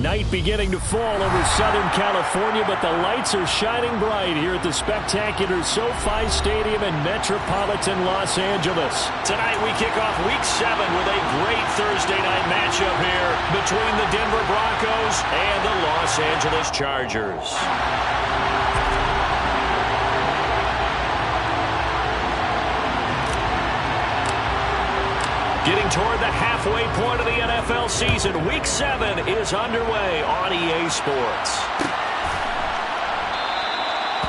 Night beginning to fall over Southern California, but the lights are shining bright here at the spectacular SoFi Stadium in metropolitan Los Angeles. Tonight we kick off Week 7 with a great Thursday night matchup here between the Denver Broncos and the Los Angeles Chargers. Getting toward the halfway point of the NFL season, Week 7 is underway on EA Sports.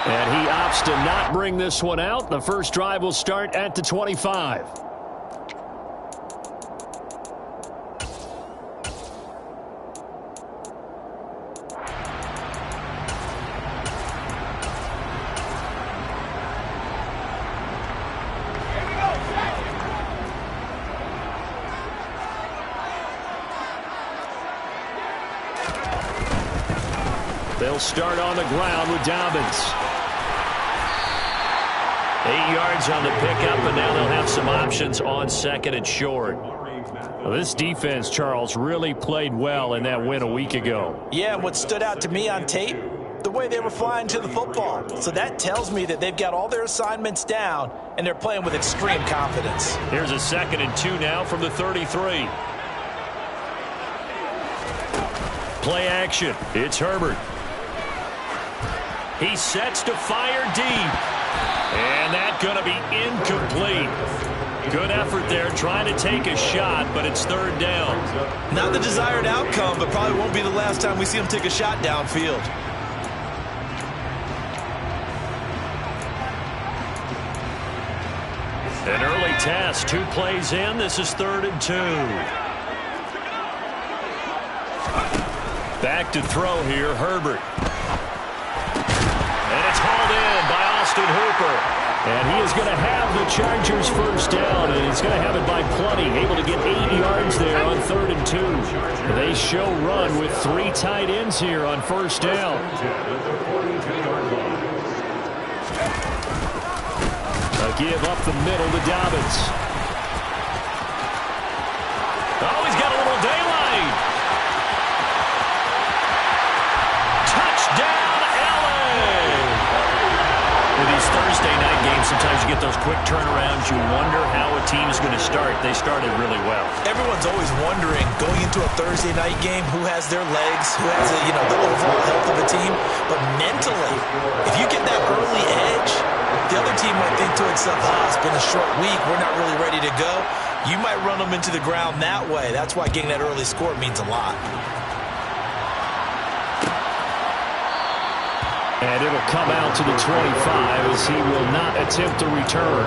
And he opts to not bring this one out. The first drive will start at the 25. They'll start on the ground with Dobbins. 8 yards on the pickup, and now they'll have some options on second and short. Well, this defense, Charles, really played well in that win a week ago. Yeah, and what stood out to me on tape, the way they were flying to the football. So that tells me that they've got all their assignments down, and they're playing with extreme confidence. Here's a 2nd and 2 now from the 33. Play action. It's Herbert. He sets to fire deep. And that's going to be incomplete. Good effort there trying to take a shot, but it's 3rd down. Not the desired outcome, but probably won't be the last time we see him take a shot downfield. An early test. 2 plays in. This is 3rd and 2. Back to throw here, Herbert. And it's hauled in by Austin Hooper. And he is going to have the Chargers first down, and he's going to have it by plenty. Able to get 8 yards there on 3rd and 2. They show run with 3 tight ends here on first down. A give up the middle to Dobbins. Oh, he's got a little daylight. Touchdown, LA! With these Thursday night games, sometimes you get those quick turnarounds. You wonder how a team is going to start. They started really well. Everyone's always wondering, going into a Thursday night game, who has their legs, who has the overall health of the team. But mentally, if you get that early edge, the other team might think to itself, it's been a short week, we're not really ready to go. You might run them into the ground that way. That's why getting that early score means a lot. And it'll come out to the 25 as he will not attempt to return.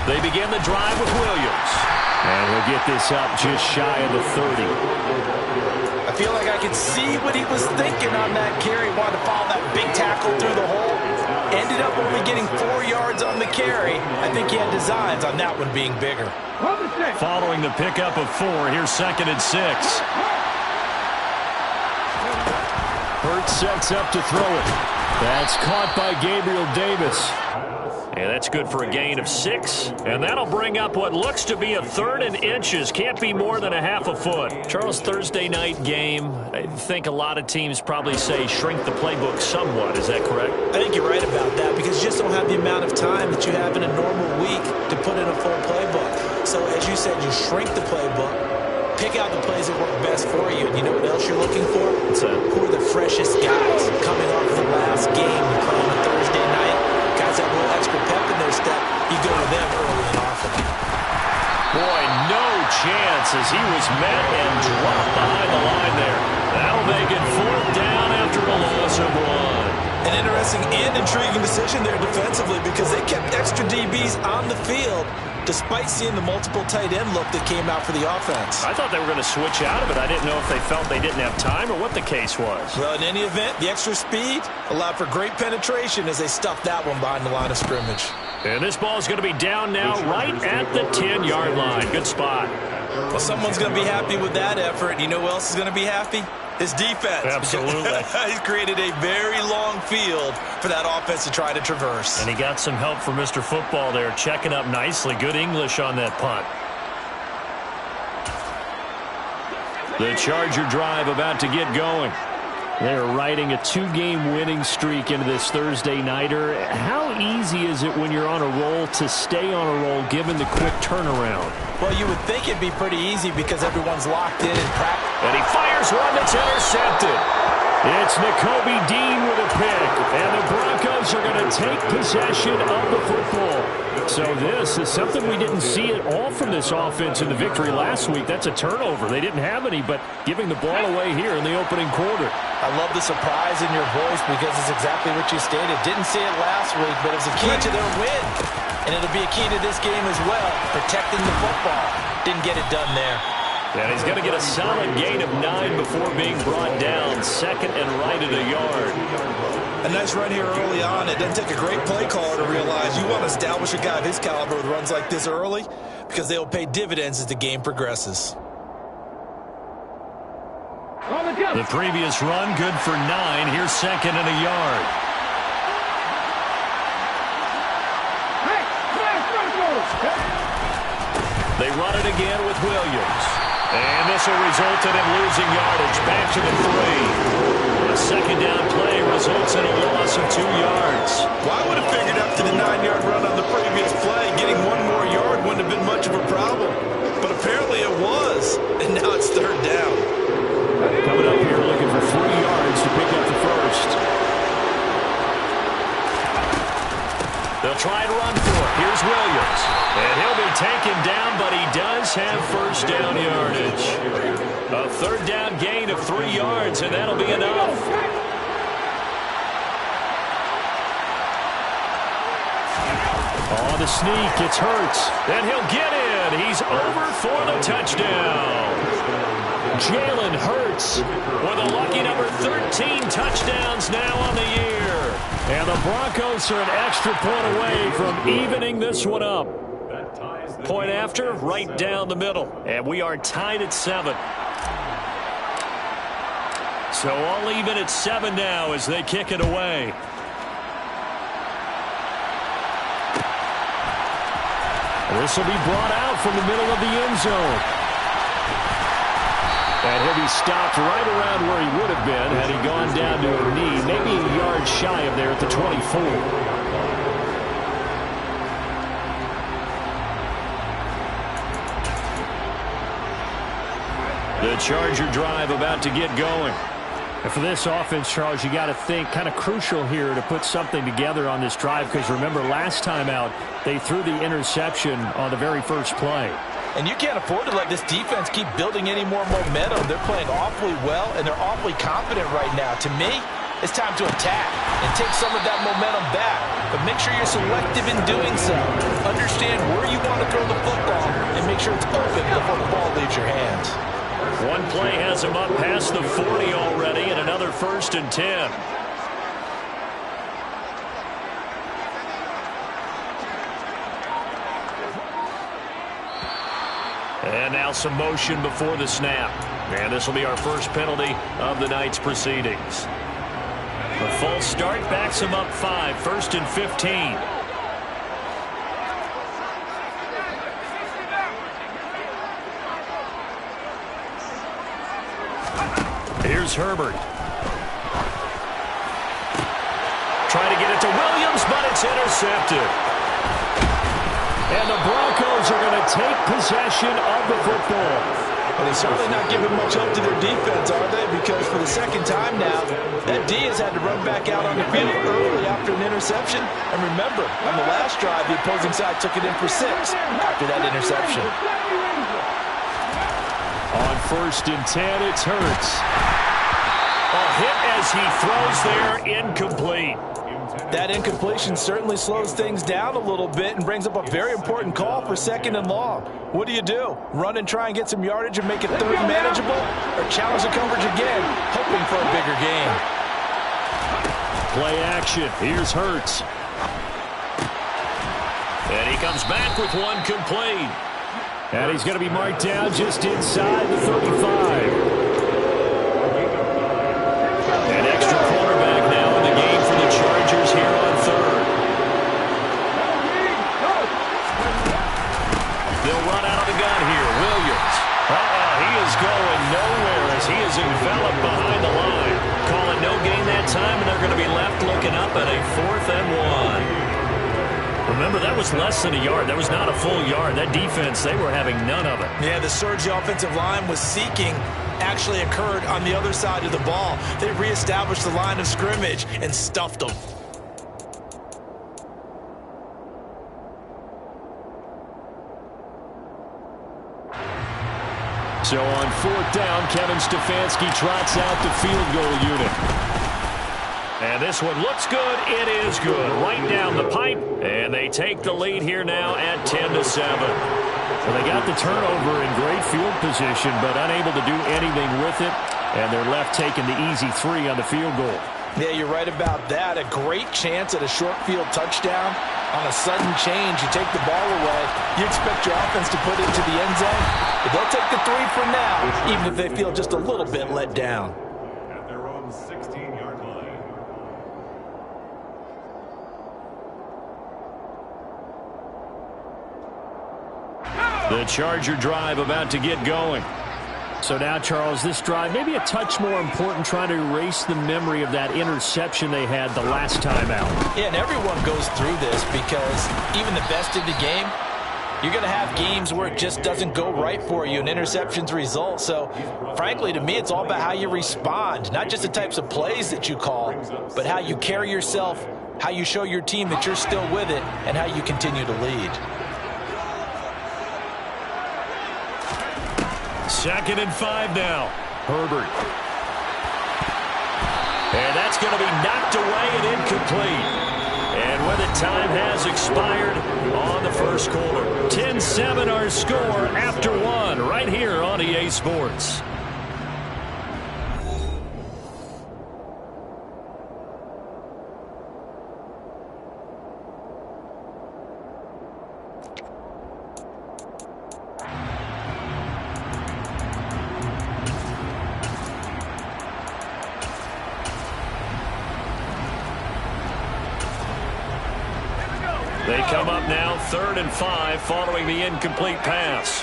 They begin the drive with Williams. And he'll get this up just shy of the 30. I feel like I can see what he was thinking on that carry. Wanted to follow that big tackle through the hole. Ended up only getting 4 yards on the carry. I think he had designs on that one being bigger. Following the pickup of 4, here's 2nd and 6. Hurts sets up to throw it. That's caught by Gabriel Davis. And that's good for a gain of 6. And that'll bring up what looks to be a 3rd and inches. Can't be more than a half a foot. Charles, Thursday night game, I think a lot of teams probably say shrink the playbook somewhat. Is that correct? I think you're right about that because you just don't have the amount of time that you have in a normal week to put in a full playbook. So as you said, you shrink the playbook, pick out the plays that work best for you. And you know what else you're looking for? What's that? Who are the freshest guys coming off the last game to play on a Thursday night? Guys that little extra pep in their step, you go to them early and often. Boy, no chance as he was met and dropped behind the line there. That'll make it 4th down after a loss of 1. An interesting and intriguing decision there defensively because they kept extra DBs on the field despite seeing the multiple tight end look that came out for the offense. I thought they were going to switch out of it. I didn't know if they felt they didn't have time or what the case was. Well, in any event, the extra speed allowed for great penetration as they stuffed that one behind the line of scrimmage. And this ball is going to be down now right at the 10-yard line. Good spot. Well, someone's going to be happy with that effort. You know who else is going to be happy? His defense. Absolutely. He's created a very long field for that offense to try to traverse. And he got some help from Mr. Football there, checking up nicely. Good English on that punt. The Charger drive about to get going. They're riding a 2-game winning streak into this Thursday nighter. How easy is it when you're on a roll to stay on a roll given the quick turnaround? Well, you would think it'd be pretty easy because everyone's locked in and practice. And he fires one that's intercepted. It's Nakobe Dean with a pick. And the Broncos are going to take possession of the football. So this is something we didn't see at all from this offense in the victory last week. That's a turnover. They didn't have any, but giving the ball away here in the opening quarter. I love the surprise in your voice because it's exactly what you stated. Didn't see it last week, but it was a key to their win. And it'll be a key to this game as well, protecting the football. Didn't get it done there. And he's going to get a solid gain of 9 before being brought down. Second and right at a yard. A nice run here early on. It doesn't take a great play caller to realize you want to establish a guy of his caliber with runs like this early because they'll pay dividends as the game progresses. The previous run, good for 9. Here's second and a yard. They run it again with Williams. And this will result in him losing yardage. Back to the 3. A second down play results in a loss of 2 yards. Well, I would have figured after the 9-yard run on the previous play, getting 1 more yard wouldn't have been much of a problem. But apparently it was. And now it's third down. Coming up here looking for 3 yards to pick up the first. They'll try and run for it. Here's Williams. And he'll be taken down, but he does have first down yardage. A third down gain of 3 yards, and that'll be enough. On the sneak, it's Hurts. And he'll get in. He's over for the touchdown. Jalen Hurts with a lucky number 13 touchdowns now on the year. And the Broncos are an extra point away from evening this one up. Point after, right down the middle. And we are tied at 7. So all even at 7 now as they kick it away. This will be brought out from the middle of the end zone. And he'll be stopped right around where he would have been had he gone down to a knee, maybe a yard shy of there at the 24. The Charger drive about to get going. And for this offense, Charles, you got to think kind of crucial here to put something together on this drive because remember last time out they threw the interception on the very first play. And you can't afford to let this defense keep building any more momentum. They're playing awfully well, and they're awfully confident right now. To me, it's time to attack and take some of that momentum back. But make sure you're selective in doing so. Understand where you want to throw the football and make sure it's open before the ball leaves your hands. One play has him up past the 40 already, and another 1st and 10. And now some motion before the snap. And this will be our first penalty of the night's proceedings. The false start backs him up 5, 1st and 15. Here's Herbert. Trying to get it to Williams, but it's intercepted. And the Broncos are going to take possession of the football. Well, they're certainly not giving much help to their defense, are they? Because for the second time now, that D has had to run back out on the field early after an interception. And remember, on the last drive, the opposing side took it in for 6 after that interception. On 1st and 10, it's Hurts. A hit as he throws there, incomplete. That incompletion certainly slows things down a little bit and brings up a very important call for 2nd and long. What do? Run and try and get some yardage and make it 3rd manageable? Or challenge the coverage again, hoping for a bigger gain? Play action. Here's Hurts. And he comes back with one complete. And he's going to be marked down just inside the 35. An extra quarterback now in the game for the Chargers here on 3rd. They'll run out of the gun here. Williams. He is going nowhere as he is enveloped behind the line. Call it no gain that time, and they're going to be left looking up at a 4th and 1. Remember, that was less than a yard. That was not a full yard. That defense, they were having none of it. Yeah, the surge the offensive line was seeking actually occurred on the other side of the ball. They reestablished the line of scrimmage and stuffed them. So on 4th down, Kevin Stefanski trots out the field goal unit. And this one looks good. It is good. Right down the pipe. And they take the lead here now at 10-7. Well, they got the turnover in great field position, but unable to do anything with it. And they're left taking the easy 3 on the field goal. Yeah, you're right about that. A great chance at a short field touchdown. On a sudden change, you take the ball away. You expect your offense to put it into the end zone. But they'll take the 3 for now, even if they feel just a little bit let down. At their own 16-yard line. The Charger drive about to get going. So now, Charles, this drive maybe a touch more important, trying to erase the memory of that interception they had the last time out. Yeah, and everyone goes through this because even the best in the game, you're going to have games where it just doesn't go right for you and interceptions result. So, frankly, to me, it's all about how you respond, not just the types of plays that you call, but how you carry yourself, how you show your team that you're still with it, and how you continue to lead. 2nd and 5 now. Herbert. And that's going to be knocked away and incomplete. And with it, time has expired on the first quarter. 10-7 our score after 1 right here on EA Sports. They come up now 3rd and 5 following the incomplete pass.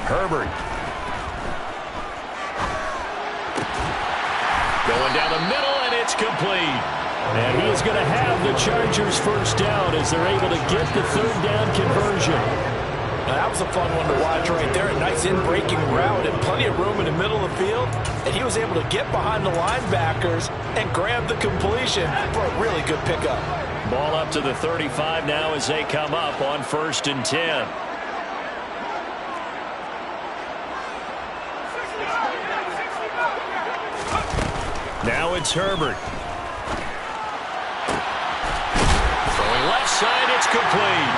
Herbert. Going down the middle, and it's complete. And he is going to have the Chargers first down as they're able to get the 3rd down conversion. Now, that was a fun one to watch right there. A nice in-breaking route and plenty of room in the middle of the field. And he was able to get behind the linebackers and grab the completion for a really good pickup. Ball up to the 35 now as they come up on 1st and 10. Now it's Herbert. Throwing left side, it's complete.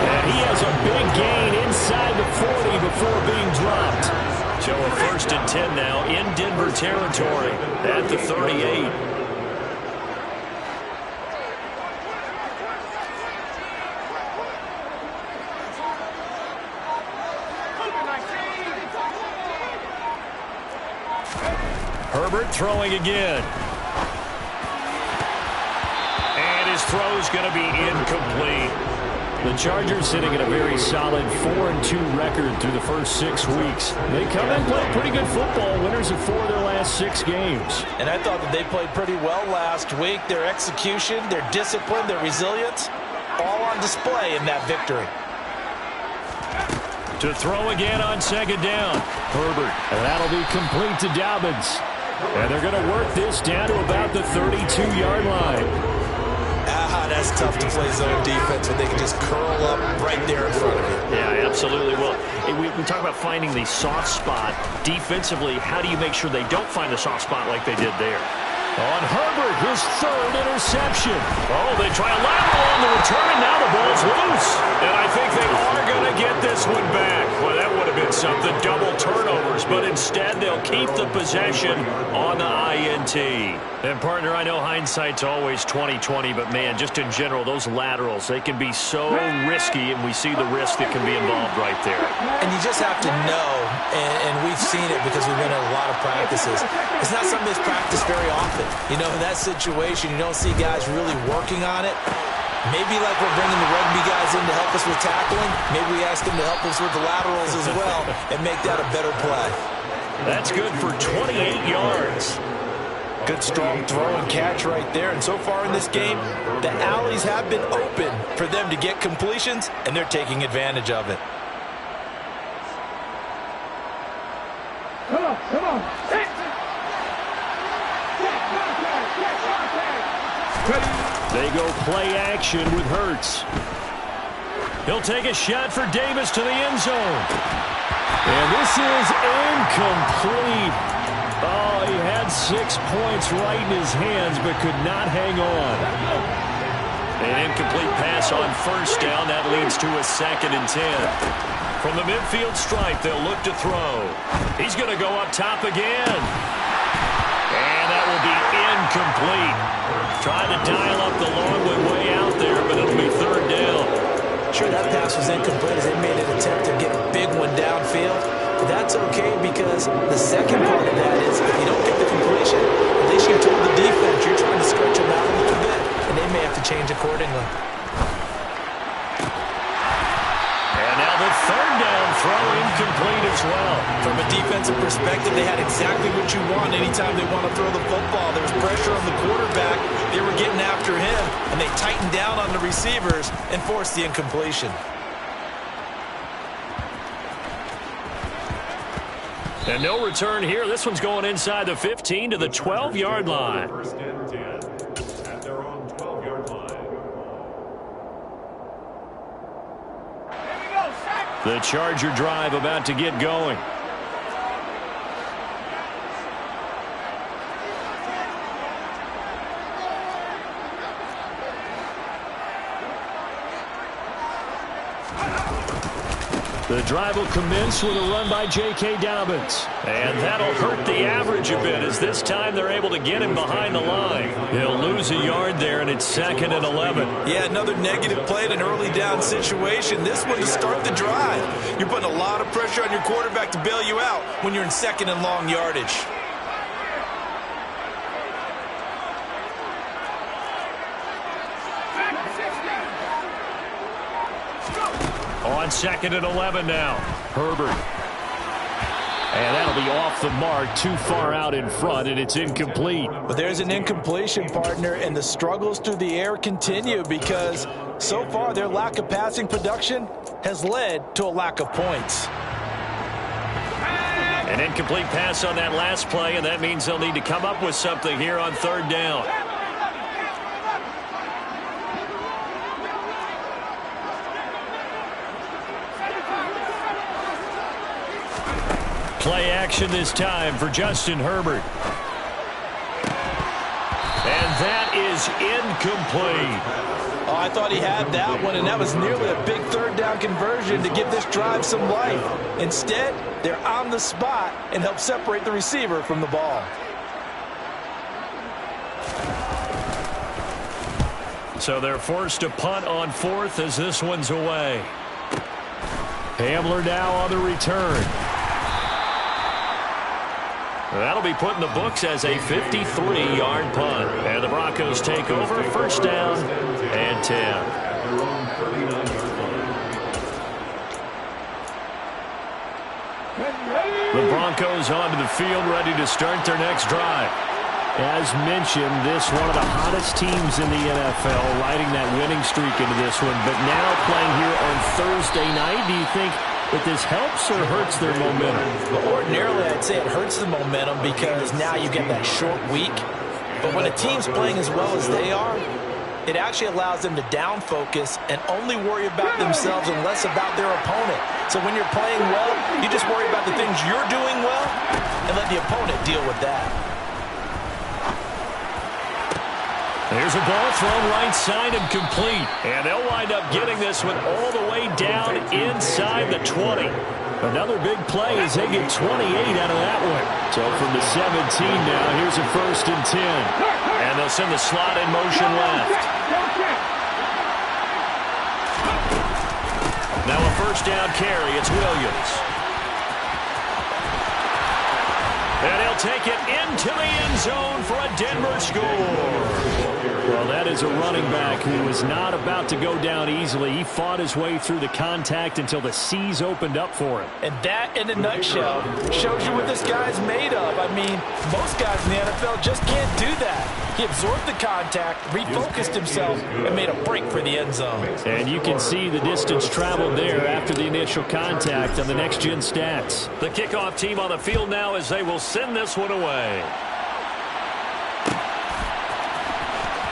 And he has a big gain inside the 40 before being dropped. So a 1st and 10 now in Denver territory at the 38. Herbert throwing again. And his throw's going to be incomplete. The Chargers sitting at a very solid 4-2 record through the first 6 weeks. They come and play pretty good football, winners of 4 of their last 6 games. And I thought that they played pretty well last week. Their execution, their discipline, their resilience, all on display in that victory. To throw again on 2nd down. Herbert. And that'll be complete to Dobbins. And they're going to work this down to about the 32-yard line. that's tough to play zone defense when they can just curl up right there in front of you. Yeah, absolutely. Well, we talk about finding the soft spot. Defensively, how do you make sure they don't find the soft spot like they did there? On Herbert, his third interception. Oh, they try a lateral on the return, and now the ball's loose. And I think they are going to get this one back. Well, that would have been something, double turnovers, but instead they'll keep the possession on the INT. And, partner, I know hindsight's always 20/20, but, man, just in general, those laterals, they can be so risky, and we see the risk that can be involved right there. And you just have to know, and we've seen it because we've been in a lot of practices, it's not something that's practiced very often. You know, in that situation, you don't see guys really working on it. Maybe like we're bringing the rugby guys in to help us with tackling, maybe we ask them to help us with the laterals as well and make that a better play. That's good for 28 yards. Good strong throw and catch right there. And so far in this game, the alleys have been open for them to get completions, and they're taking advantage of it. Come on. They go play action with Hurts. He'll take a shot for Davis to the end zone. And this is incomplete. Oh, he had 6 points right in his hands, but could not hang on. An incomplete pass on first down. That leads to a 2nd and 10. From the midfield stripe, they'll look to throw. He's going to go up top again. And that will be incomplete. Trying to dial up the long way out there, but it'll be 3rd down. Sure, that pass was incomplete as they made an attempt to get a big one downfield. But that's okay because the second part of that is if you don't get the completion, at least you told the defense you're trying to stretch them out a little bit, and they may have to change accordingly. And now the 3rd down throw incomplete as well. From a defensive perspective, they had exactly what you want anytime they want to throw the football. There was pressure on the quarterback. They were getting after him, and they tightened down on the receivers and forced the incompletion. And no return here. This one's going inside the 15 to the 12-yard line. 1st and 10 at their own 12-yard line. The Charger drive about to get going. The drive will commence with a run by J.K. Dobbins. And that'll hurt the average a bit as this time they're able to get him behind the line. He'll lose a yard there, and it's 2nd and 11. Yeah, another negative play in an early down situation. This one to start the drive. You're putting a lot of pressure on your quarterback to bail you out when you're in 2nd and long yardage. On 2nd and 11 now. Herbert. And that'll be off the mark, too far out in front, and it's incomplete. But there's an incompletion, partner, and the struggles through the air continue because so far their lack of passing production has led to a lack of points. An incomplete pass on that last play, and that means they'll need to come up with something here on 3rd down. Play action this time for Justin Herbert. And that is incomplete. Oh, I thought he had that one, and that was nearly a big 3rd down conversion to give this drive some life. Instead, they're on the spot and help separate the receiver from the ball. So they're forced to punt on 4th as this one's away. Hamler now on the return. That'll be put in the books as a 53-yard punt. And the Broncos take over, 1st down and 10. The Broncos onto the field, ready to start their next drive. As mentioned, this one of the hottest teams in the NFL, riding that winning streak into this one. But now playing here on Thursday night, do you think that this helps or hurts their momentum? Well, ordinarily, I'd say it hurts the momentum because now you get that short week. But when a team's playing as well as they are, it actually allows them to down focus and only worry about themselves and less about their opponent. So when you're playing well, you just worry about the things you're doing well and let the opponent deal with that. There's a ball thrown right side and complete. And they'll wind up getting this one all the way down inside the 20. Another big play as they get 28 out of that one. So from the 17 now, here's a 1st and 10. And they'll send the slot in motion left. Now a 1st down carry. It's Williams. And he'll take it into the end zone for a Denver score. Well, that is a running back who was not about to go down easily. He fought his way through the contact until the seas opened up for him. And that, in a nutshell, shows you what this guy's made of. I mean, most guys in the NFL just can't do that. He absorbed the contact, refocused himself, and made a break for the end zone. And you can see the distance traveled there after the initial contact on the next-gen stats. The kickoff team on the field now as they will send this one away.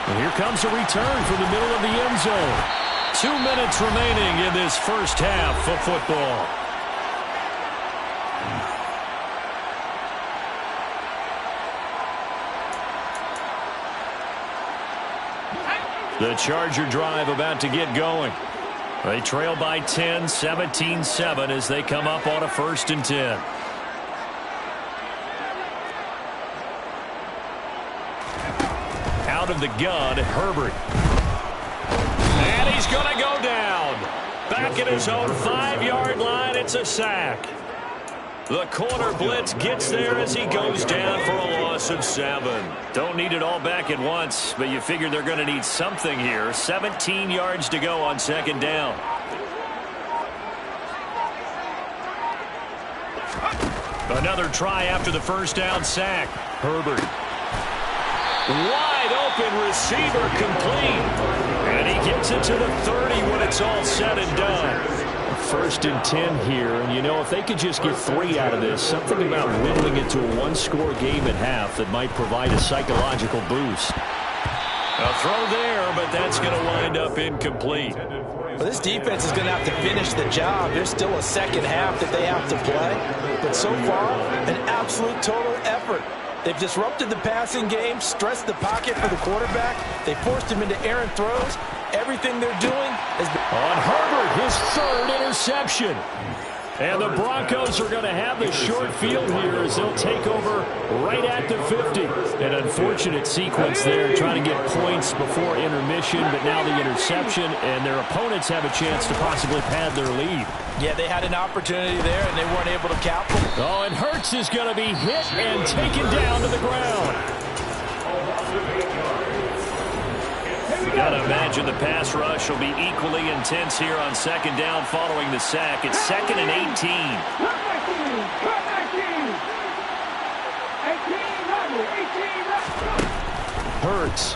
And here comes a return from the middle of the end zone. 2 minutes remaining in this first half of football. The Charger drive about to get going. They trail by 10, 17-7 as they come up on a 1st and 10. Out of the gun, Herbert. And he's going to go down. Back at his own 5-yard line, it's a sack. The corner blitz gets there as he goes down for a loss of 7. Don't need it all back at once, but you figure they're going to need something here. 17 yards to go on 2nd down. Another try after the 1st down sack. Herbert. Wide open receiver complete. And he gets it to the 30 when it's all said and done. 1st and 10 here, and you know, if they could just get 3 out of this, something about whittling it to a 1-score game at half that might provide a psychological boost. A throw there, but that's going to wind up incomplete. Well, this defense is going to have to finish the job. There's still a 2nd half that they have to play, but so far, an absolute total effort. They've disrupted the passing game, stressed the pocket for the quarterback. They forced him into errant throws. Everything they're doing has been... On Herbert, his 3rd interception. And the Broncos are going to have the short field here as they'll take over right at the 50. An unfortunate sequence there, trying to get points before intermission, but now the interception, and their opponents have a chance to possibly pad their lead. Yeah, they had an opportunity there, and they weren't able to capitalize. Oh, and Hurts is going to be hit and taken down to the ground. You got to imagine the pass rush will be equally intense here on 2nd down following the sack. It's 2nd and 18. Hurts.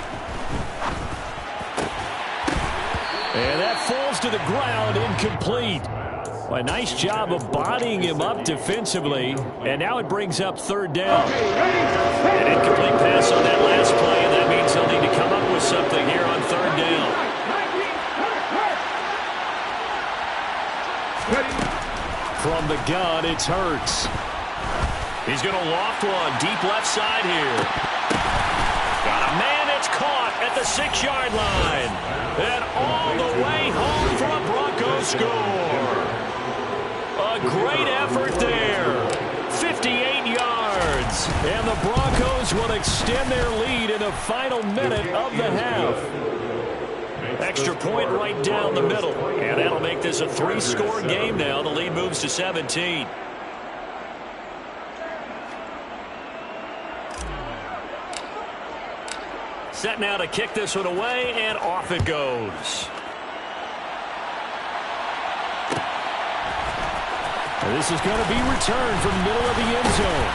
And that falls to the ground, incomplete. A nice job of bodying him up defensively. And now it brings up 3rd down. An incomplete pass on that last play, and that means they'll need to come up with something here on 3rd down. From the gun, it's Hurts. He's going to loft one deep left side here. Got a man, it's caught at the 6-yard line. And all the way home for a Broncos score. A great effort there. 58 yards. And the Broncos will extend their lead in the final minute of the half. Extra point right down the middle. And that'll make this a 3-score game now. The lead moves to 17. Set now to kick this one away, and off it goes. This is going to be returned from the middle of the end zone.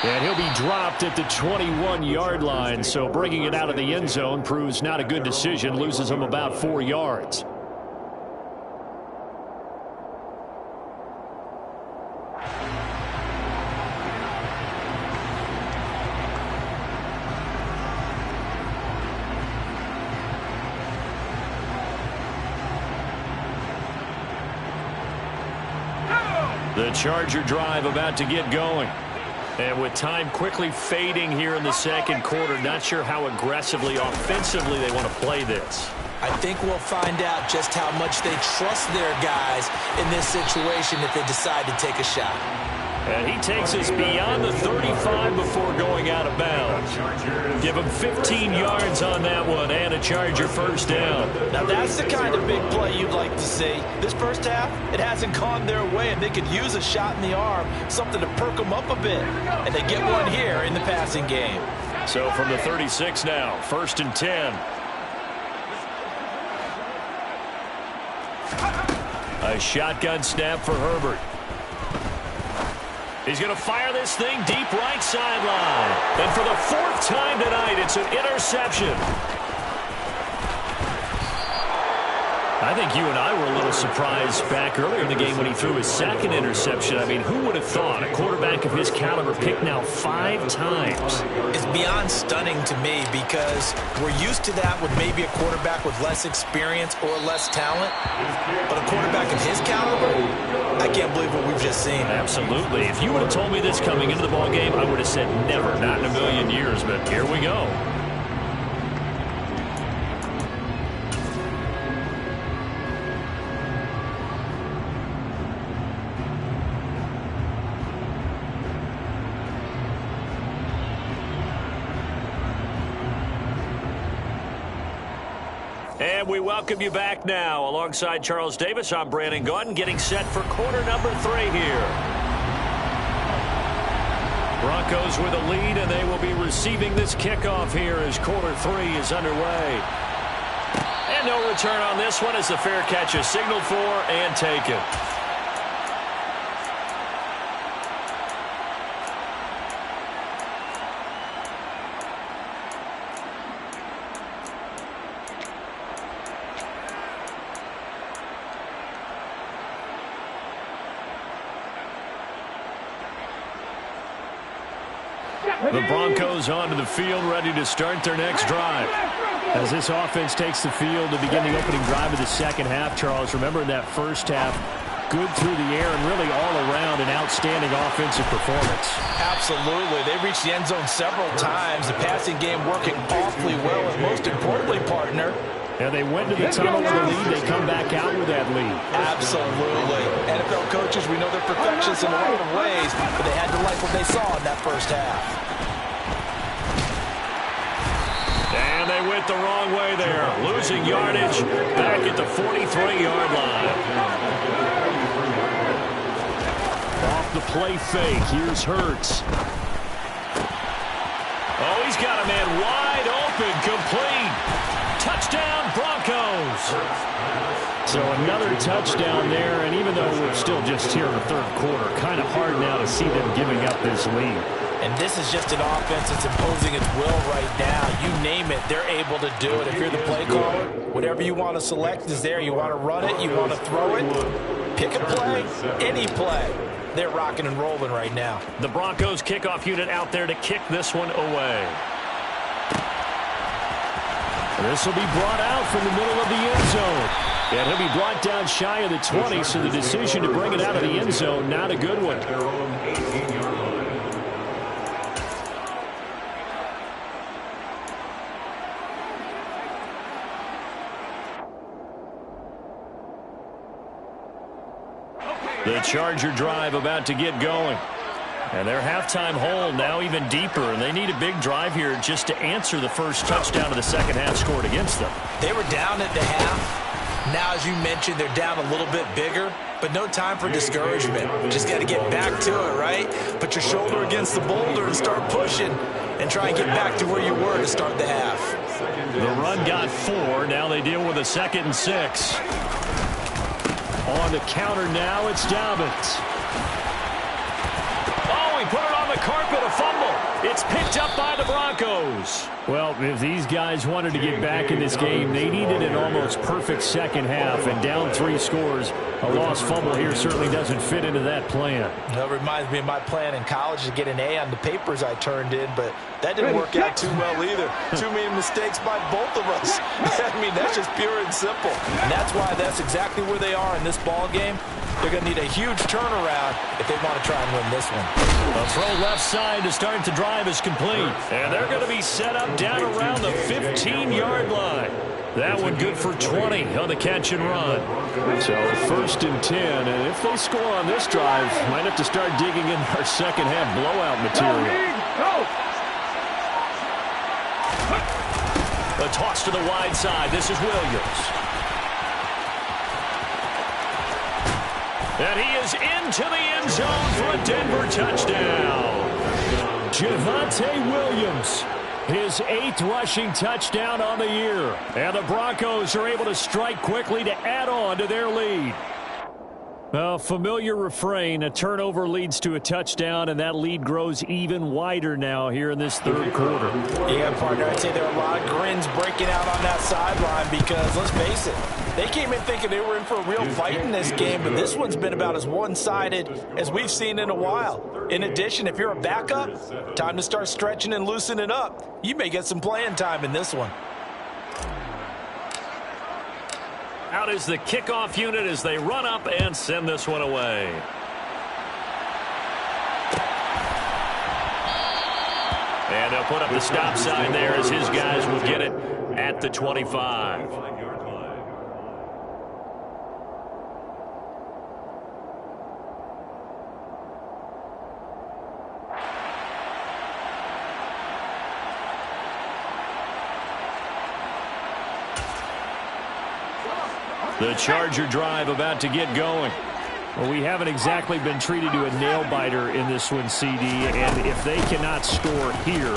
And he'll be dropped at the 21-yard line, so bringing it out of the end zone proves not a good decision, loses him about 4 yards. The Charger drive about to get going. And with time quickly fading here in the second quarter, not sure how aggressively, offensively they want to play this. I think we'll find out just how much they trust their guys in this situation if they decide to take a shot. And he takes us beyond the 35 before going out of bounds. Give him 15 yards on that one and a Charger first down. Now that's the kind of big play you'd like to see. This first half, it hasn't gone their way, and they could use a shot in the arm, something to perk them up a bit. And they get one here in the passing game. So from the 36 now, 1st and 10. A shotgun snap for Herbert. He's going to fire this thing deep right sideline. And for the 4th time tonight, it's an interception. I think you and I were a little surprised back earlier in the game when he threw his 2nd interception. I mean, who would have thought a quarterback of his caliber picked now 5 times? It's beyond stunning to me because we're used to that with maybe a quarterback with less experience or less talent. But a quarterback of his caliber, I can't believe what we've just seen. Absolutely. If you would have told me this coming into the ballgame, I would have said never, not in a million years. But here we go. And we welcome you back now. Alongside Charles Davis, I'm Brandon Gaudin, getting set for quarter number 3 here. Broncos with a lead, and they will be receiving this kickoff here as quarter 3 is underway. And no return on this one as the fair catch is signaled for and taken. The Broncos onto the field, ready to start their next drive. As this offense takes the field to begin the opening drive of the second half, Charles, remember in that first half, good through the air and really all around an outstanding offensive performance. Absolutely. They reached the end zone several times. The passing game working awfully well, and most importantly, partner, and they went to the tunnel with a lead. They come back out with that lead. Absolutely. NFL coaches, we know they're perfectionists in a lot of ways, but they had to like what they saw in that first half. And they went the wrong way there. Losing yardage back at the 43-yard line. Off the play fake. Here's Hurts. Oh, he's got a man wide open. Complete. Touchdown, Broncos. So another touchdown there, and even though we're still just here in the third quarter, kind of hard now to see them giving up this lead. And this is just an offense that's imposing its will right now. You name it, they're able to do it. If you're the play caller, whatever you want to select is there. You want to run it, you want to throw it, pick a play, any play. They're rocking and rolling right now. The Broncos kickoff unit out there to kick this one away. This will be brought out from the middle of the end zone. And he'll be brought down shy of the 20, so the decision to bring it out of the end zone, not a good one. The Charger drive about to get going. And their halftime hole now even deeper, and they need a big drive here just to answer the first touchdown of the second half scored against them. They were down at the half. Now, as you mentioned, they're down a little bit bigger, but no time for discouragement. Just got to get back to it, right? Put your shoulder against the boulder and start pushing and try and get back to where you were to start the half. The run got 4. Now they deal with a 2nd and 6. On the counter now, it's Dobbins. Oh, he put it on the carpet, a fumble. It's picked up by the Broncos. Well, if these guys wanted to get back in this game, they needed an almost perfect second half, and down 3 scores. A lost fumble here certainly doesn't fit into that plan. That reminds me of my plan in college to get an A on the papers I turned in, but that didn't work out too well either. Too many mistakes by both of us. I mean, that's just pure and simple. And that's why that's exactly where they are in this ball game. They're going to need a huge turnaround if they want to try and win this one. A throw left side to start the drive is complete. And they're going to be set up down around the 15-yard line. That one good for 20 on the catch and run. So 1st and 10, and if they score on this drive, might have to start digging in our second half blowout material. A toss to the wide side. This is Williams. And he is into the end zone for a Denver touchdown. Javonte Williams, his 8th rushing touchdown on the year. And the Broncos are able to strike quickly to add on to their lead. A familiar refrain, a turnover leads to a touchdown, and that lead grows even wider now here in this 3rd quarter. Yeah, partner, I'd say there are a lot of grins breaking out on that sideline because, let's face it, they came in thinking they were in for a real fight in this game, but this one's been about as one-sided as we've seen in a while. In addition, if you're a backup, time to start stretching and loosening up. You may get some playing time in this one. Out is the kickoff unit as they run up and send this one away. And they'll put up the stop sign there as his guys will get it at the 25. The Charger drive about to get going. Well, we haven't exactly been treated to a nail-biter in this one, CD, and if they cannot score here,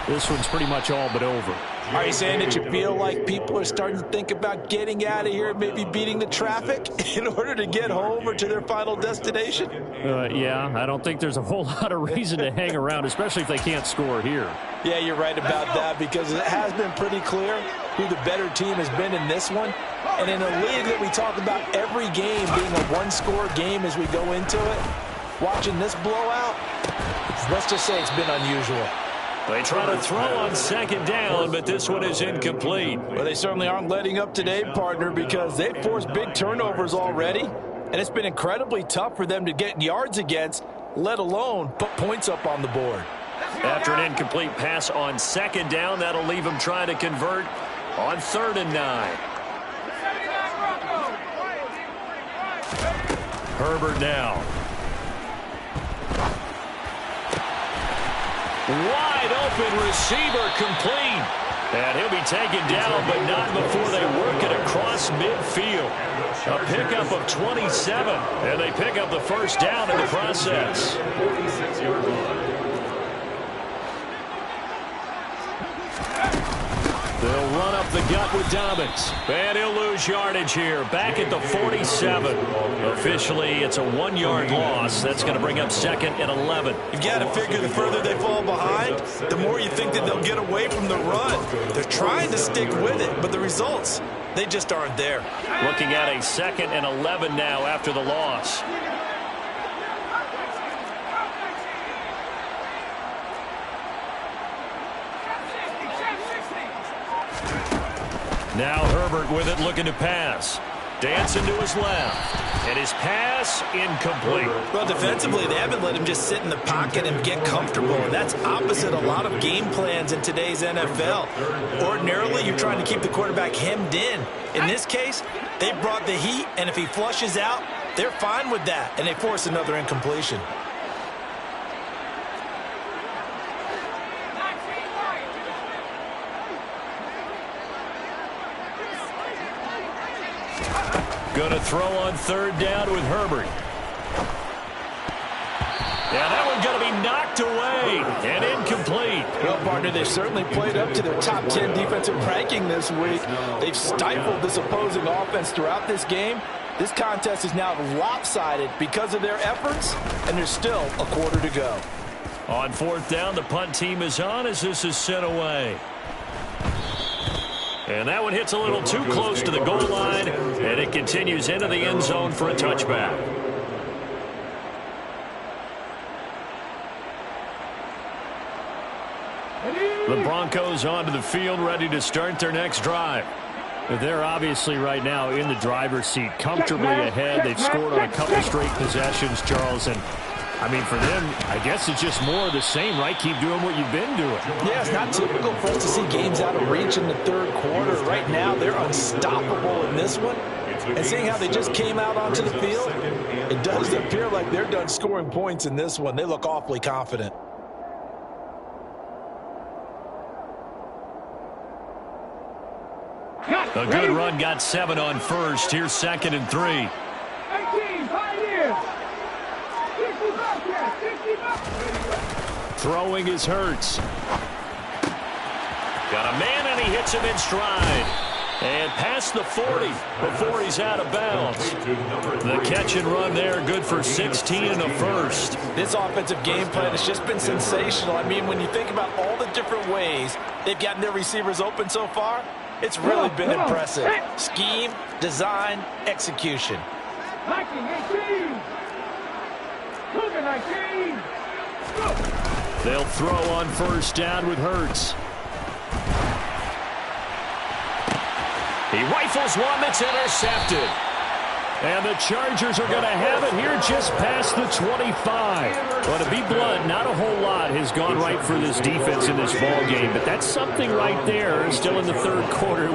this one's pretty much all but over. Are you saying that you feel like people are starting to think about getting out of here, maybe beating the traffic in order to get home or to their final destination? Yeah, I don't think there's a whole lot of reason to hang around, especially if they can't score here. Yeah, you're right about that because it has been pretty clear who the better team has been in this one. And in a league that we talk about every game being a one-score game as we go into it, watching this blowout, let's just say it's been unusual. They try to throw on 2nd down, but this one is incomplete. Well, they certainly aren't letting up today, partner, because they've forced big turnovers already, and it's been incredibly tough for them to get yards against, let alone put points up on the board. After an incomplete pass on 2nd down, that'll leave them trying to convert on 3rd and 9. Herbert now. Wide open receiver complete. And he'll be taken down, but not before they work it across midfield. A pickup of 27, and they pick up the 1st down in the process. 46-yard line. They'll run up the gut with Dobbins. And he'll lose yardage here. Back at the 47. Officially, it's a 1-yard loss. That's going to bring up 2nd and 11. You've got to figure the further they fall behind, the more you think that they'll get away from the run. They're trying to stick with it, but the results, they just aren't there. Looking at a 2nd and 11 now after the loss. Now Herbert with it, looking to pass. Dancing to his left. And his pass incomplete. Well, defensively, they haven't let him just sit in the pocket and get comfortable. And that's opposite a lot of game plans in today's NFL. Ordinarily, you're trying to keep the quarterback hemmed in. In this case, they brought the heat, and if he flushes out, they're fine with that. And they force another incompletion. Going to throw on 3rd down with Herbert. Yeah, that one's going to be knocked away and incomplete. Well, partner, they've certainly played up to their top 10 defensive ranking this week. They've stifled this opposing offense throughout this game. This contest is now lopsided because of their efforts, and there's still a quarter to go. On 4th down, the punt team is on as this is sent away. And that one hits a little too close to the goal line, and it continues into the end zone for a touchback. The Broncos onto the field, ready to start their next drive. They're obviously right now in the driver's seat, comfortably ahead. They've scored on a couple straight possessions, Charles. And, I mean, for them, I guess it's just more of the same, right? Keep doing what you've been doing. Yeah, it's not typical for us to see games out of reach in the third quarter. Right now, they're unstoppable in this one. And seeing how they just came out onto the field, it does appear like they're done scoring points in this one. They look awfully confident. A good run, got 7 on first. Here's 2nd and 3. 18, Pioneers. 60 back, 60 back. Throwing is Hurts. Got a man, and he hits him in stride. And past the 40 before he's out of bounds. The catch and run there, good for 16 and a first. This offensive game plan has just been sensational. I mean, when you think about all the different ways they've gotten their receivers open so far, it's really been impressive. Scheme, design, execution. 19, 18. 19. They'll throw on first down with Hurts. He rifles one that's intercepted. And the Chargers are going to have it here just past the 25. Well, to be blunt, not a whole lot has gone right for this defense in this ball game, but that's something right there. Still in the third quarter.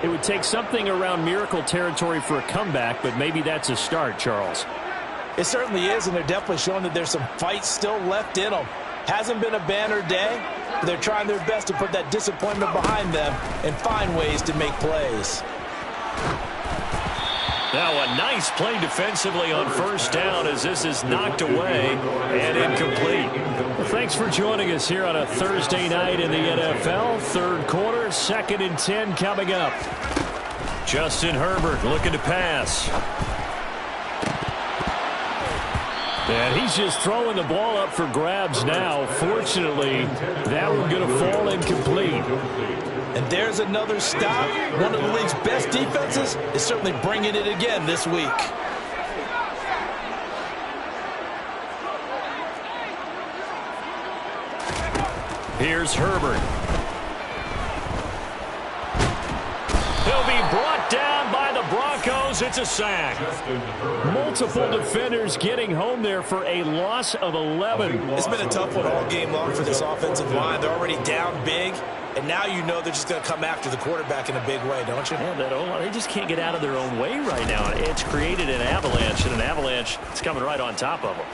It would take something around miracle territory for a comeback, but maybe that's a start, Charles. It certainly is, and they're definitely showing that there's some fight still left in them. Hasn't been a banner day, but they're trying their best to put that disappointment behind them and find ways to make plays. Now a nice play defensively on first down as this is knocked away and incomplete. Well, thanks for joining us here on a Thursday night in the NFL. Third quarter, 2nd and 10 coming up. Justin Herbert looking to pass. And he's just throwing the ball up for grabs now. Fortunately, that one's going to fall incomplete. And there's another stop. One of the league's best defenses is certainly bringing it again this week. Here's Herbert. He'll be brought down by the Broncos. It's a sack. Multiple defenders getting home there for a loss of 11. It's been a tough one all game long for this offensive line. They're already down big. And now you know they're just going to come after the quarterback in a big way, don't you? Yeah, they just can't get out of their own way right now. It's created an avalanche, and an avalanche is coming right on top of them.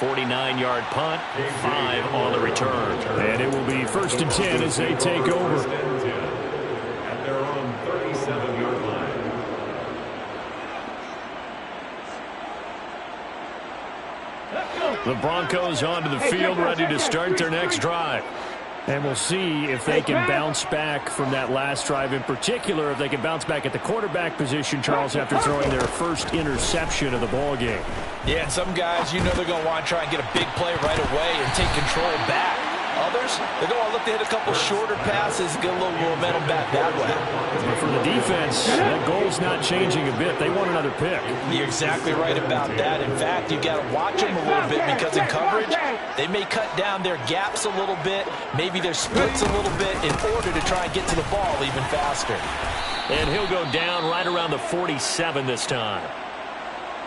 $49-yard punt, 5 on the return. And it will be 1st and 10 as they take over. At their own 37-yard line. The Broncos onto the field, ready to start their next drive. And we'll see if they can bounce back from that last drive. In particular, if they can bounce back at the quarterback position, Charles, after throwing their first interception of the ball game. Yeah, and some guys, you know they're going to want to try and get a big play right away and take control back. Others, they're going to look to hit a couple shorter passes and get a little momentum back that way. But for the defense, that goal's not changing a bit. They want another pick. You're exactly right about that. In fact, you've got to watch them a little bit because in coverage, they may cut down their gaps a little bit, maybe their splits a little bit in order to try and get to the ball even faster. And he'll go down right around the 47 this time.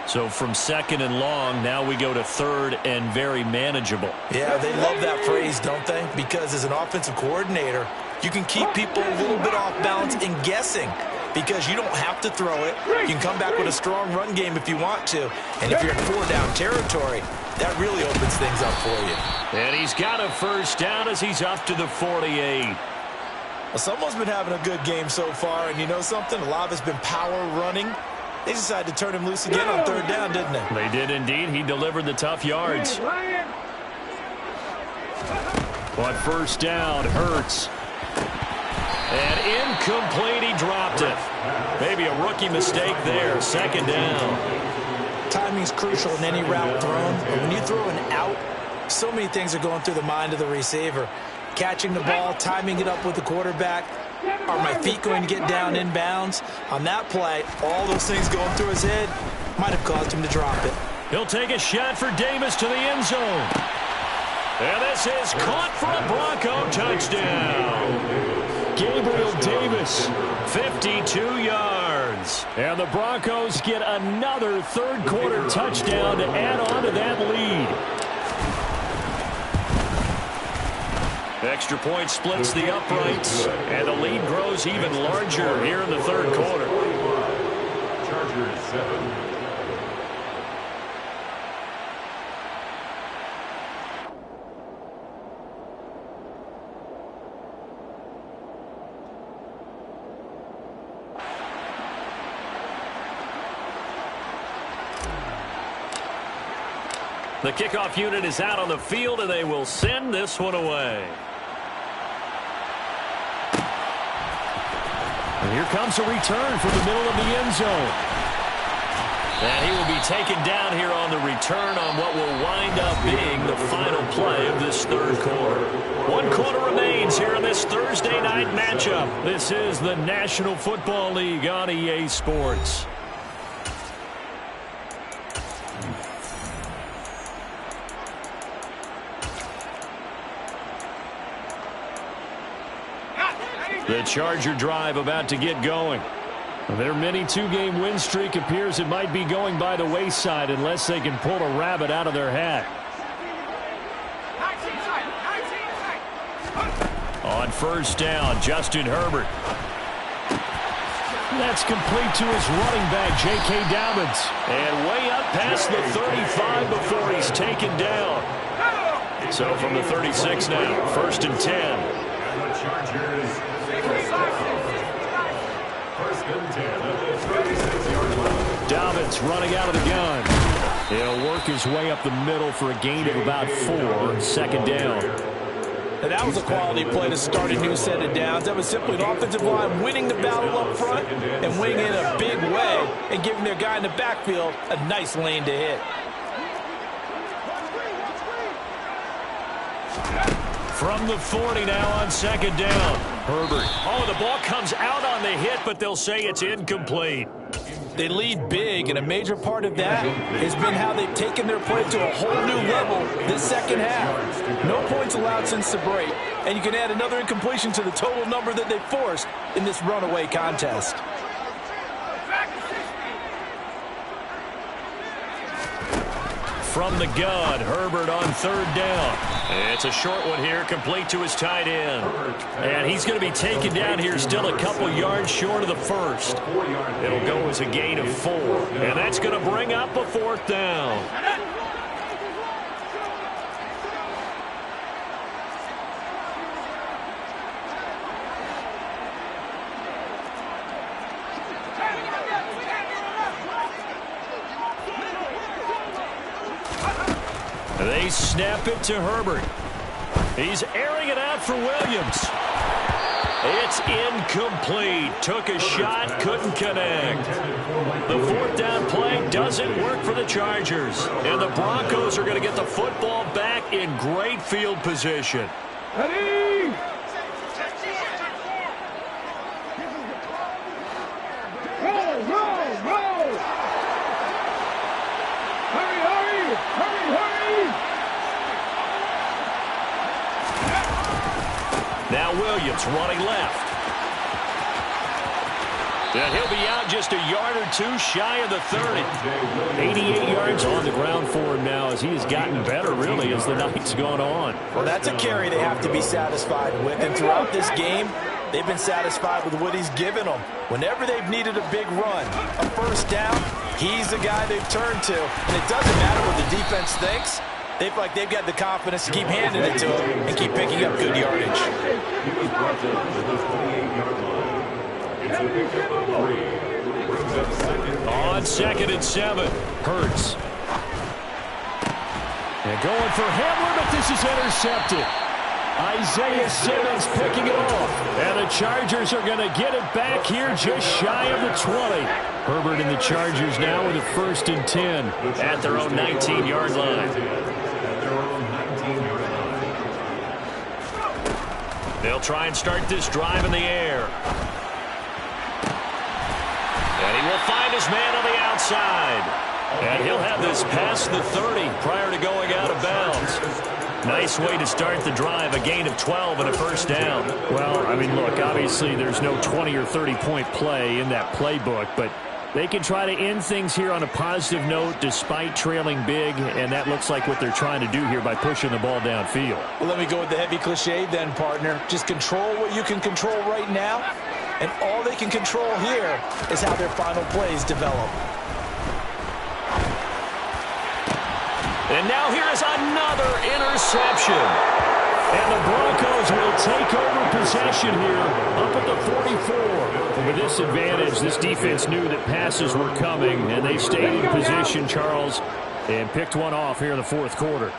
So from 2nd and long, now we go to 3rd and very manageable. Yeah, they love that phrase, don't they? Because as an offensive coordinator, you can keep people a little bit off balance and guessing because you don't have to throw it. You can come back with a strong run game if you want to. And if you're in 4-down territory, that really opens things up for you. And he's got a first down as he's up to the 48. Well, someone's been having a good game so far, and you know something? A lot of it's been power running. They decided to turn him loose again on 3rd down, didn't they? They did indeed. He delivered the tough yards. But first down, Hurts. And incomplete, he dropped it. Maybe a rookie mistake there. 2nd down. Timing's crucial in any route thrown. But when you throw an out, so many things are going through the mind of the receiver. Catching the ball, timing it up with the quarterback. Are my feet going to get down in bounds? On that play, all those things going through his head might have caused him to drop it. He'll take a shot for Davis to the end zone. And this is caught for a Bronco touchdown. Gabriel Davis, 52 yards. And the Broncos get another third-quarter touchdown to add on to that lead. Extra point splits the uprights, and the lead grows even larger here in the third quarter. Chargers 7. The kickoff unit is out on the field, and they will send this one away. And here comes a return from the middle of the end zone. And he will be taken down here on the return on what will wind up being the final play of this third quarter. 1 quarter remains here in this Thursday night matchup. This is the National Football League on EA Sports. The Charger drive about to get going. Their mini two-game win streak appears it might be going by the wayside unless they can pull a rabbit out of their hat. On first down, Justin Herbert. That's complete to his running back, J.K. Dobbins. And way up past the 35 before he's taken down. So from the 36 now, 1st and 10. And the Chargers. First and 10 at the 36-yard line. Dobbins running out of the gun. He'll work his way up the middle for a gain of about 4. 2nd down. And that was a quality play to start a new set of downs. That was simply an offensive line winning the battle up front and winning in a big way and giving their guy in the backfield a nice lane to hit. From the 40 now on 2nd down. Herbert. Oh, the ball comes out on the hit, but they'll say it's incomplete. They lead big, and a major part of that has been how they've taken their play to a whole new level this second half. No points allowed since the break, and you can add another incompletion to the total number that they forced in this runaway contest. From the gun, Herbert on 3rd down. It's a short one here, complete to his tight end. And he's going to be taken down here still a couple yards short of the first. It'll go as a gain of 4. And that's going to bring up a 4th down. They snap it to Herbert. He's airing it out for Williams. It's incomplete. Took a shot, couldn't connect. The 4th down play doesn't work for the Chargers. And the Broncos are going to get the football back in great field position. Ready? Roll, roll, roll! Hurry, hurry! Hurry, hurry! Now Williams running left. And he'll be out just a yard or 2 shy of the 30. 88 yards on the ground for him now as he has gotten better, really, as the night's gone on. Well, that's a carry they have to be satisfied with. And throughout this game, they've been satisfied with what he's given them. Whenever they've needed a big run, a first down, he's the guy they've turned to. And it doesn't matter what the defense thinks. They feel like they've got the confidence to keep handing it to him and keep picking up good yardage. On 2nd and 7, Hurts. And going for Hamler, but this is intercepted. Isaiah Simmons picking it off. And the Chargers are going to get it back here just shy of the 20. Herbert and the Chargers now with a 1st and 10 at their own 19-yard line. They'll try and start this drive in the air. And he will find his man on the outside. And he'll have this past the 30 prior to going out of bounds. Nice way to start the drive, a gain of 12 and a first down. Well, I mean, look, obviously there's no 20 or 30-point play in that playbook, but they can try to end things here on a positive note despite trailing big, and that looks like what they're trying to do here by pushing the ball downfield. Well, let me go with the heavy cliche then, partner. Just control what you can control right now, and all they can control here is how their final plays develop. And now here is another interception. And the Broncos will take over possession here up at the 44. With this advantage, this defense knew that passes were coming, and they stayed in position, Charles, and picked one off here in the fourth quarter.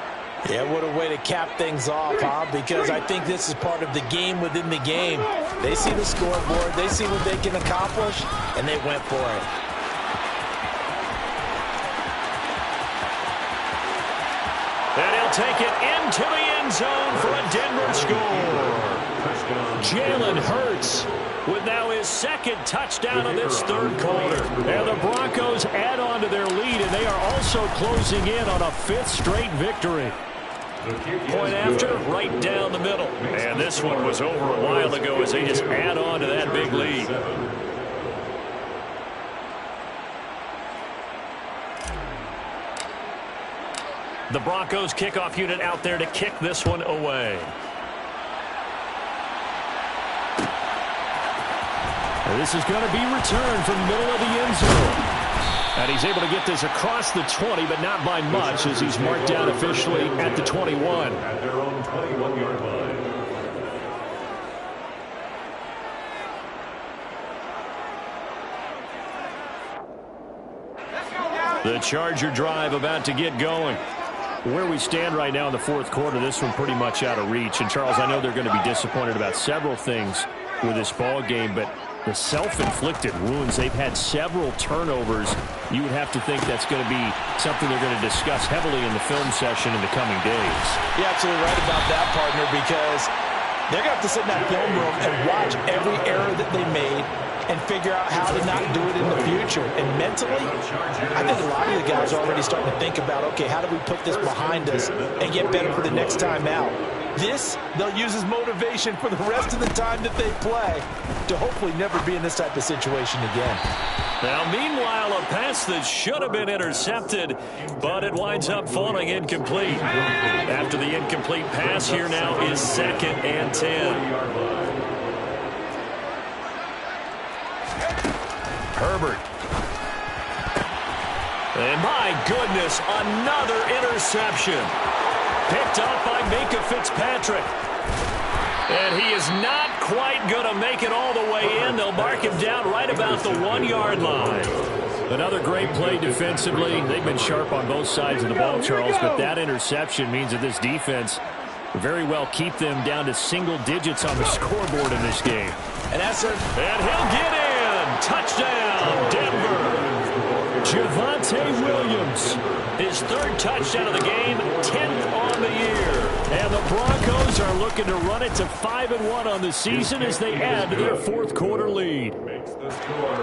Yeah, what a way to cap things off, huh? Because I think this is part of the game within the game. They see the scoreboard, they see what they can accomplish, and they went for it. And he'll take it into the end zone for a Denver score. Jalen Hurts with now his second touchdown of this third quarter. And the Broncos add on to their lead, and they are also closing in on a fifth straight victory. Point after, right down the middle. And this one was over a while ago as they just add on to that big lead. The Broncos kickoff unit out there to kick this one away. And this is going to be returned from the middle of the end zone. And he's able to get this across the 20, but not by much, as he's marked down officially at the 21. At their own 21-yard line. The Charger drive about to get going. Where we stand right now in the fourth quarter, this one pretty much out of reach. And, Charles, I know they're going to be disappointed about several things with this ball game, but the self-inflicted wounds, they've had several turnovers. You would have to think that's going to be something they're going to discuss heavily in the film session in the coming days. You're absolutely right about that, partner, because they're going to have to sit in that film room and watch every error that they made and figure out how to not do it in the future. And mentally, I think a lot of the guys are already starting to think about, okay, how do we put this behind us and get better for the next time out? This, they'll use as motivation for the rest of the time that they play to hopefully never be in this type of situation again. Now, meanwhile, a pass that should have been intercepted, but it winds up falling incomplete. After the incomplete pass, here now is 2nd and 10. Herbert. And my goodness, another interception. Picked up by Minkah Fitzpatrick. And he is not quite going to make it all the way in. They'll mark him down right about the 1-yard line. Another great play defensively. They've been sharp on both sides of the ball, Charles, but that interception means that this defense very well keep them down to single digits on the scoreboard in this game. And he'll get in. Touchdown, Denver. Javonte Williams, his third touchdown of the game, 10th on the year. And the Broncos are looking to run it to 5-1 on the season as they add to their fourth quarter lead.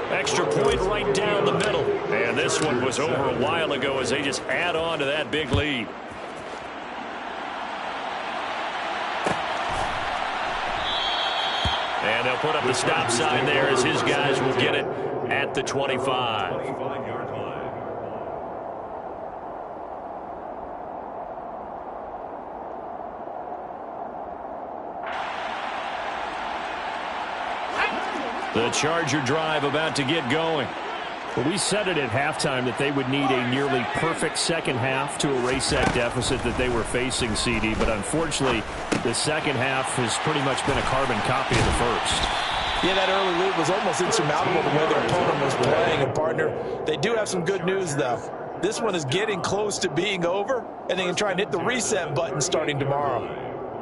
Extra point right down the middle. And this one was over a while ago as they just add on to that big lead. And they'll put up the stop sign there as his guys will get it at the 25. The Charger drive about to get going. Well, we said it at halftime that they would need a nearly perfect second half to erase that deficit that they were facing, CD. But unfortunately, the second half has pretty much been a carbon copy of the first. Yeah, that early lead was almost insurmountable the way their opponent was playing. And, partner, they do have some good news, though. This one is getting close to being over, and they can try and hit the reset button starting tomorrow.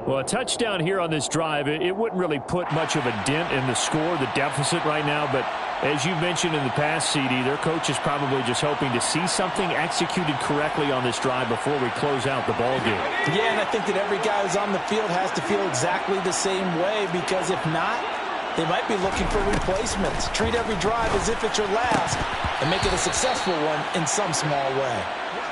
Well, a touchdown here on this drive, it wouldn't really put much of a dent in the score, the deficit right now. But as you mentioned in the past, CD, their coach is probably just hoping to see something executed correctly on this drive before we close out the ball game. Yeah, and I think that every guy who's on the field has to feel exactly the same way, because if not, they might be looking for replacements. Treat every drive as if it's your last and make it a successful one in some small way.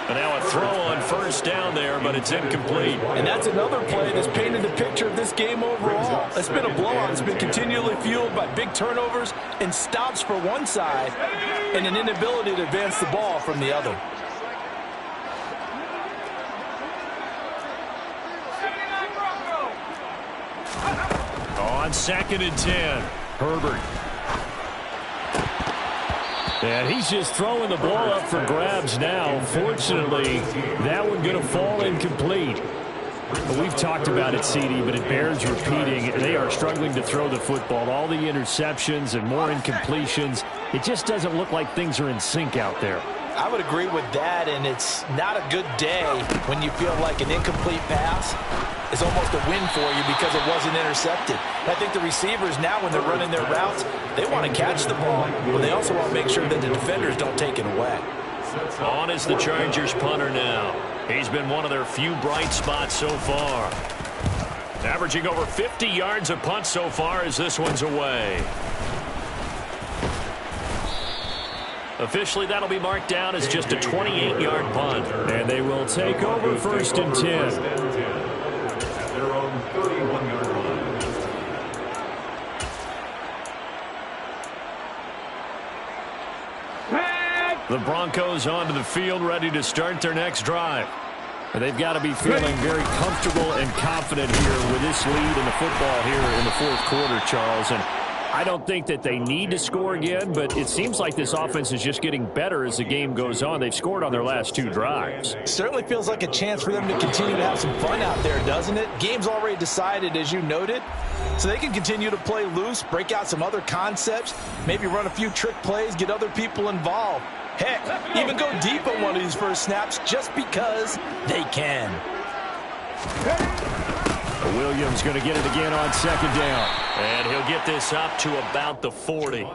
And now a throw on first down there, but it's incomplete. And that's another play that's painted the picture of this game overall. It's been a blowout. It's been continually fueled by big turnovers and stops for one side and an inability to advance the ball from the other. On 2nd and 10, Herbert. And he's just throwing the ball up for grabs now. Fortunately, that one going to fall incomplete. We've talked about it, CD, but it bears repeating. They are struggling to throw the football. All the interceptions and more incompletions. It just doesn't look like things are in sync out there. I would agree with that, and it's not a good day when you feel like an incomplete pass is almost a win for you because it wasn't intercepted. I think the receivers now, when they're running their routes, they want to catch the ball, but they also want to make sure that the defenders don't take it away. On is the Chargers punter now. He's been one of their few bright spots so far. Averaging over 50 yards a punt so far as this one's away. Officially, that'll be marked down as just a 28-yard punt. And they will take over 1st and 10. At their own 31-yard line. The Broncos onto the field, ready to start their next drive. And they've got to be feeling very comfortable and confident here with this lead in the football here in the 4th quarter, Charles. And I don't think that they need to score again, but it seems like this offense is just getting better as the game goes on. They've scored on their last 2 drives. Certainly feels like a chance for them to continue to have some fun out there, doesn't it? Game's already decided, as you noted, so they can continue to play loose, break out some other concepts, maybe run a few trick plays, get other people involved. Heck, even go deep on one of these first snaps just because they can. Williams going to get it again on 2nd down. And he'll get this up to about the 40.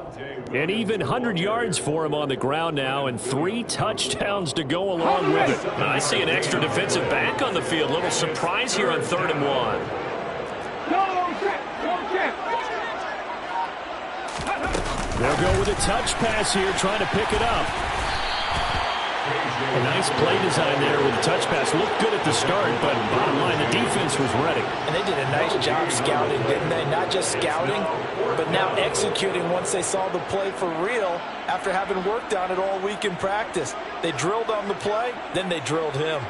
And even 100 yards for him on the ground now, and 3 touchdowns to go along with it. I see an extra defensive back on the field. Little surprise here on 3rd and 1. They'll go with a touch pass here, trying to pick it up. A nice play design there with the touch pass. Looked good at the start, but bottom line, the defense was ready. And they did a nice job scouting, didn't they? Not just scouting, but now executing once they saw the play for real after having worked on it all week in practice. They drilled on the play, then they drilled him.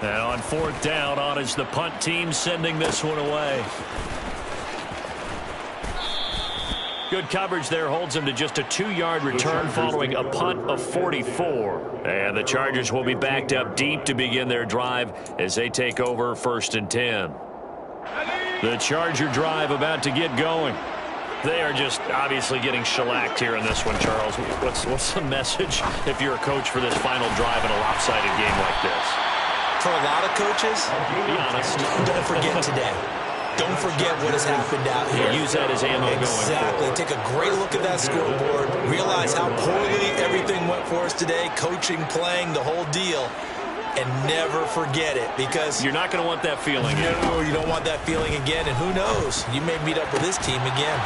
And on 4th down, on is the punt team sending this one away. Good coverage there holds them to just a 2-yard return following a punt of 44. And the Chargers will be backed up deep to begin their drive as they take over 1st and 10. The Charger drive about to get going. They are just obviously getting shellacked here in this one, Charles. What's the message if you're a coach for this final drive in a lopsided game like this? For a lot of coaches, Be honest. don't forget today. Don't forget what has happened out here. Use that as ammo going Exactly. forward. Take a great look at that scoreboard. Realize how poorly everything went for us today. Coaching, playing, the whole deal. And never forget it, because You're not going to want that feeling. no, you don't want that feeling again. And who knows? You may meet up with this team again.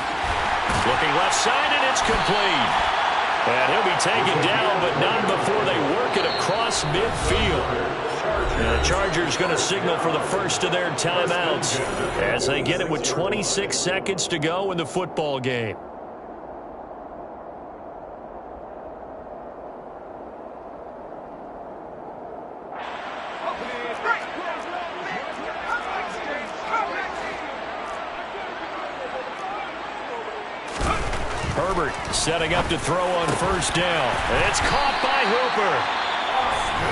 Looking left side, and it's complete. And he'll be taken down, but not before they work it across midfield. And the Chargers going to signal for the first of their timeouts as they get it with 26 seconds to go in the football game. Herbert setting up to throw on 1st down. It's caught by Hooper.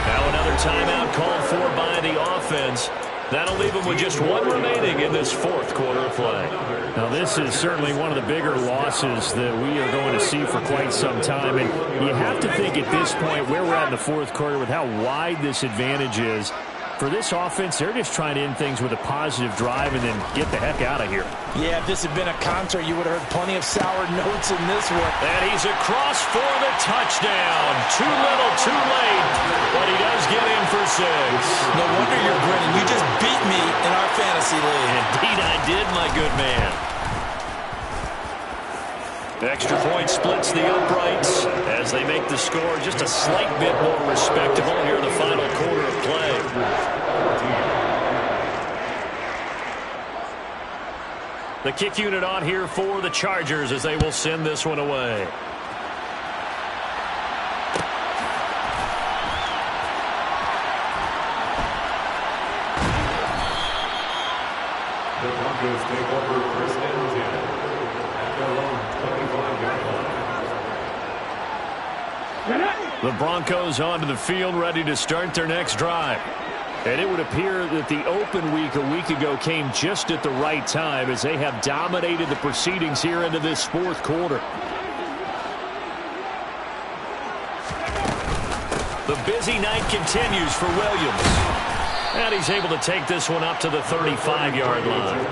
Now another timeout called for by the offense. That'll leave them with just 1 remaining in this 4th quarter of play. Now this is certainly one of the bigger losses that we are going to see for quite some time. And you have to think at this point where we're at in the 4th quarter with how wide this advantage is, For this offense, they're just trying to end things with a positive drive and then get the heck out of here. Yeah, if this had been a concert, you would have heard plenty of sour notes in this one. And he's across for the touchdown. Too little, too late, but he does get in for 6. No wonder you're grinning. You just beat me in our fantasy league. Indeed I did, my good man. Extra point splits the uprights as they make the score just a slight bit more respectable here in the final quarter of play. The kick unit on here for the Chargers as they will send this one away. The Broncos take over first and 10 at their own 25-yard line. The Broncos onto the field ready to start their next drive. And it would appear that the open week a week ago came just at the right time as they have dominated the proceedings here into this fourth quarter. The busy night continues for Williams. And he's able to take this one up to the 35-yard line.